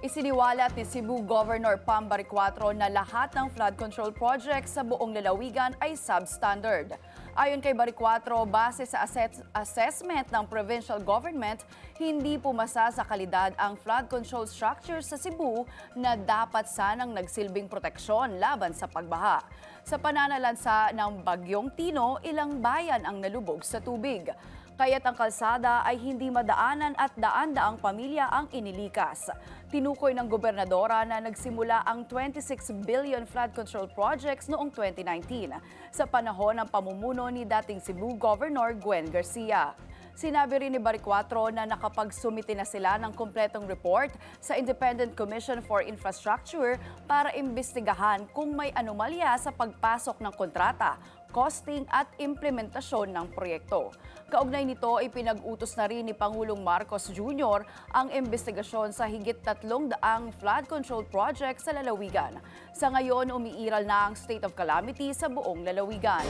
Isiniwalat ni Cebu Governor Pam Baricuatro na lahat ng flood control projects sa buong lalawigan ay substandard. Ayon kay Baricuatro, base sa assessment ng provincial government, hindi pumasa sa kalidad ang flood control structure sa Cebu na dapat sanang nagsilbing proteksyon laban sa pagbaha. Sa pananalansa ng Bagyong Tino, ilang bayan ang nalubog sa tubig. Kaya't ang kalsada ay hindi madaanan at daan-daang pamilya ang inilikas. Tinukoy ng gobernadora na nagsimula ang 26 billion flood control projects noong 2019 sa panahon ng pamumuno ni dating Cebu Governor Gwen Garcia. Sinabi rin ni Baricuatro na nakapagsumite na sila ng kumpletong report sa Independent Commission for Infrastructure para imbestigahan kung may anomalya sa pagpasok ng kontrata, costing at implementasyon ng proyekto. Kaugnay nito ay pinag-utos na rin ni Pangulong Marcos Jr. ang imbestigasyon sa higit 300 flood control projects sa lalawigan. Sa ngayon, umiiral na ang state of calamity sa buong lalawigan.